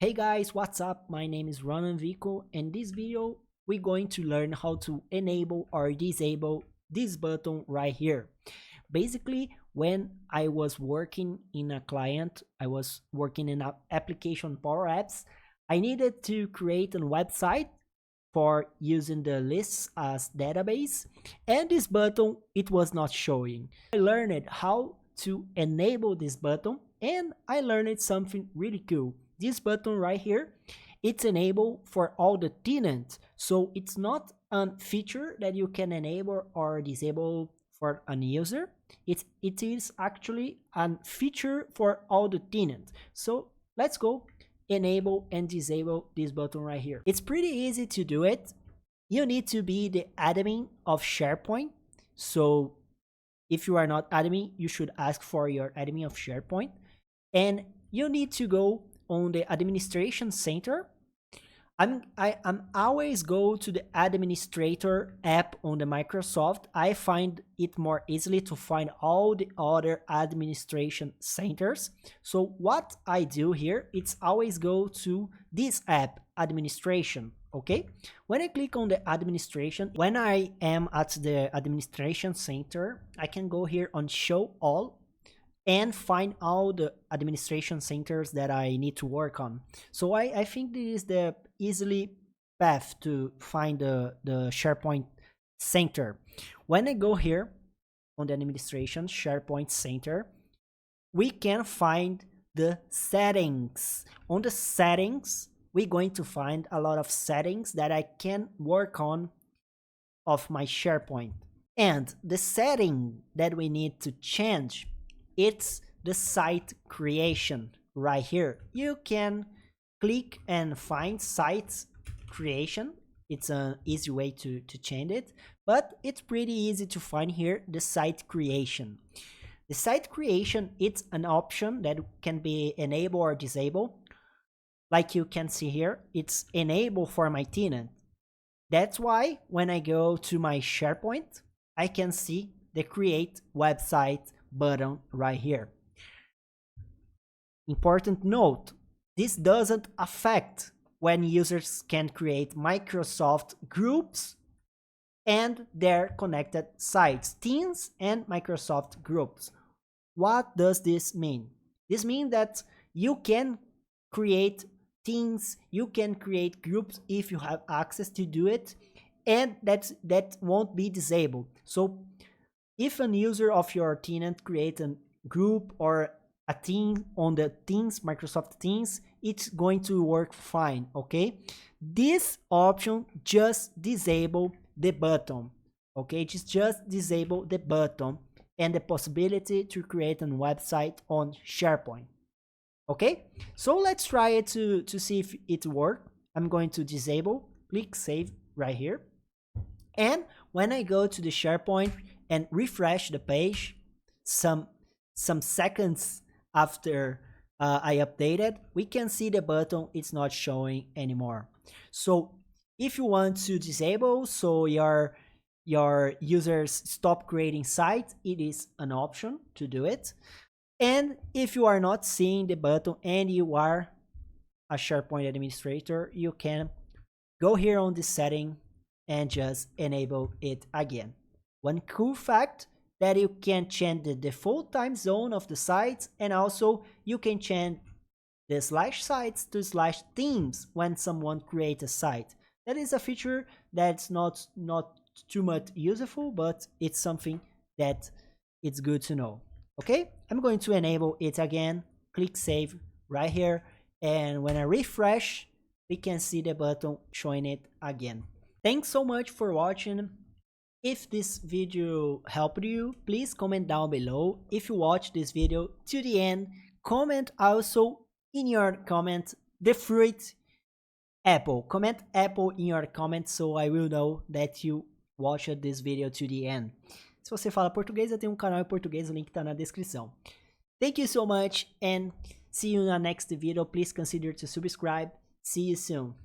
Hey guys, what's up? My name is Ronan Vico, and in this video we're going to learn how to enable or disable this button right here. Basically, when I was working in a client, I was working in an application Power Apps, I needed to create a website for using the lists as database, and this button it was not showing. I learned how to enable this button, and I learned something really cool. This button right here, it's enabled for all the tenants, so it's not a feature that you can enable or disable for an user. It is actually a feature for all the tenants. So let's go enable and disable this button right here. It's pretty easy to do it. You need to be the admin of SharePoint. So if you are not admin, you should ask for your admin of SharePoint, and you need to go on the administration center. I'm always go to the administrator app on the Microsoft. I find it more easily to find all the other administration centers. So what I do here, it's always go to this app, administration. Okay, when I click on the administration, when I am at the administration center, I can go here on show all and find all the administration centers that I need to work on. So I think this is the easily path to find the SharePoint center. When I go here on the administration SharePoint center, we can find the settings. On the settings, we're going to find a lot of settings that I can work on of my SharePoint. And the setting that we need to change, it's the site creation right here. You can click and find site creation. It's an easy way to change it, but it's pretty easy to find here the site creation. The site creation, it's an option that can be enabled or disabled. Like you can see here, it's enabled for my tenant. That's why when I go to my SharePoint, I can see the create website button right here. Important note, this doesn't affect when users can create Microsoft groups and their connected sites, teams and Microsoft groups. What does this mean? This means that you can create teams, you can create groups if you have access to do it, and that won't be disabled. So if an user of your tenant create a group or a team on the Teams, Microsoft Teams, it's going to work fine, okay? This option just disable the button, okay? Just disable the button and the possibility to create a website on SharePoint, okay? So let's try it to see if it works. I'm going to disable, click save right here. And when I go to the SharePoint and refresh the page, some seconds after I updated, we can see the button it's not showing anymore. So if you want to disable so your users stop creating sites, it is an option to do it. And if you are not seeing the button and you are a SharePoint administrator, you can go here on the setting and just enable it again. One cool fact that you can change the default time zone of the sites, and also you can change the /sites to /themes when someone creates a site. That is a feature that's not too much useful, but it's something that it's good to know. Okay, I'm going to enable it again, click save right here, and when I refresh, we can see the button showing it again. Thanks so much for watching. If this video helped you, please comment down below. If you watch this video to the end, comment also in your comment the fruit apple. Comment apple in your comments so I will know that you watched this video to the end. Se você fala português, eu tenho um canal em português, o link tá na descrição. Thank you so much and see you in the next video. Please consider to subscribe. See you soon.